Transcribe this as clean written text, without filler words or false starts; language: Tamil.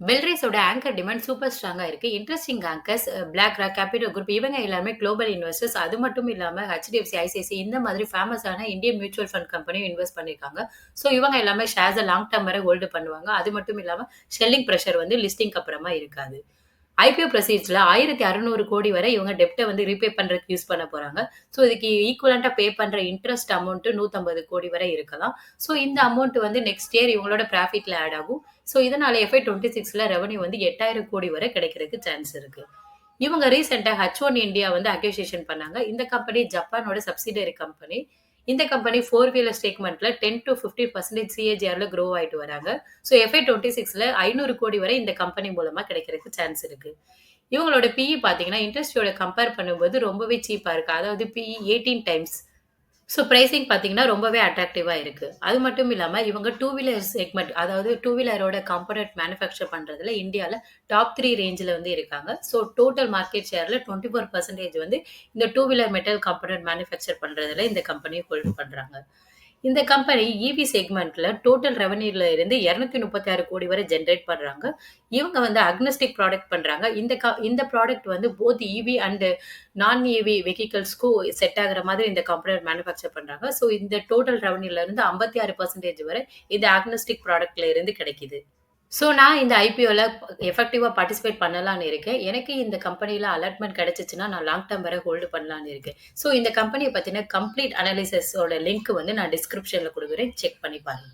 பெல்ரேஸோட ஆங்கர் டிமாண்ட் சூப்பர் ஸ்ட்ராங்கா இருக்கு. Interesting anchors black rock, capital group இவங்க எல்லாமே குளோபல் இன்வெஸ்டர்ஸ். அது மட்டும் இல்லாம HDFC, ICICI இந்த மாதிரி ஃபேமஸான இந்தியன் மியூச்சுவல் ஃபண்ட் கம்பெனியும் இன்வெஸ்ட் பண்ணியிருக்காங்க. ஸோ இவங்க எல்லாமே ஷேர்ஸ லாங் டர்ம் வரை ஹோல்டு பண்ணுவாங்க. அது மட்டும் இல்லாம செல்லிங் பிரஷர் வந்து லிஸ்டிங்க்கு அப்புறமா இருக்காது. ஐபிஓ ப்ரொசீட்ஸ்ல 1600 கோடி வரை இவங்க டெப்ட்ட வந்து ரீபே பண்றதுக்கு யூஸ் பண்ண போறாங்க. ஸோ இதுக்கு ஈக்குவலன்ட்டா பே பண்ற இன்ட்ரெஸ்ட் அமௌண்ட் 150 கோடி வரை இருக்கலாம். ஸோ இந்த அமௌண்ட் வந்து நெக்ஸ்ட் இயர் இவங்களோட ப்ராஃபிட்ல ஆட் ஆகும். ஸோ இதனால FY26ல ரெவென்யூ வந்து 8000 கோடி வரை கிடைக்கிறதுக்கு சான்ஸ் இருக்கு. இவங்க ரீசென்ட்டா H1 இந்தியா வந்து அக்விசிஷன் பண்ணாங்க. இந்த கம்பெனி ஜப்பானோட சப்சிடியரி கம்பெனி. இந்த கம்பெனி 4 வீலர் செக்மென்ட்ல 10-15% CAGRல குரோ ஆயிட்டு வராங்க. ஸோ FY26ல 500 கோடி வரை இந்த கம்பெனி மூலமா கிடைக்கிறதுக்கு சான்ஸ் இருக்கு. இவங்களோட பிஇ பார்த்தீங்கன்னா, இண்டஸ்ட்ரியோட கம்பேர் பண்ணும்போது ரொம்பவே சீப்பா இருக்கு. அதாவது பிஇ 18 டைம்ஸ். ஸோ பிரைசிங் பார்த்தீங்கன்னா, ரொம்பவே அட்ராக்டிவா இருக்கு. அது மட்டும் இல்லாம இவங்க 2 வீலர் செக்மென்ட் அதாவது 2 வீலரோட காம்போனன்ட் மேனுஃபேக்சர் பண்றதுல இந்தியால டாப் 3 ரேஞ்ச்ல வந்து இருக்காங்க. ஸோ டோட்டல் மார்க்கெட் ஷேர்ல 24% வந்து இந்த 2 வீலர் மெட்டல் காம்போனன்ட் மேனுஃபேக்சர் பண்றதுல இந்த கம்பெனி ஹோல்ட் பண்றாங்க. இந்த கம்பெனி இவி செக்மென்ட்ல டோட்டல் ரெவென்யூல இருந்து 236 கோடி வரை ஜெனரேட் பண்றாங்க. இவங்க வந்து அக்னாஸ்டிக் ப்ராடக்ட் பண்றாங்க. இந்த ப்ராடக்ட் வந்து போத் இவி அண்ட் நான் இவி வெஹிக்கிள்ஸ்க்கும் செட் ஆகுற மாதிரி இந்த கம்பெனி மேனுஃபேக்சர் பண்றாங்க. ஸோ இந்த டோட்டல் ரெவென்யூல இருந்து 56% வரை இந்த அக்னாஸ்டிக் ப்ராடக்ட்ல இருந்து கிடைக்குது. ஸோ நான் இந்த ஐபிஓல எஃபெக்டிவா பார்ட்டிசிபேட் பண்ணலான்னு இருக்கேன். எனக்கு இந்த கம்பெனில அலாட்மென்ட் கிடைச்சுச்சுன்னா, நான் லாங் டர்ம் வரை ஹோல்டு பண்ணலான்னு இருக்கேன். ஸோ இந்த கம்பெனிய பத்தின கம்ப்ளீட் அனாலிசிஸோட லிங்க் வந்து நான் டிஸ்கிரிப்ஷன்ல குடுக்குறேன். செக் பண்ணி பாருங்க.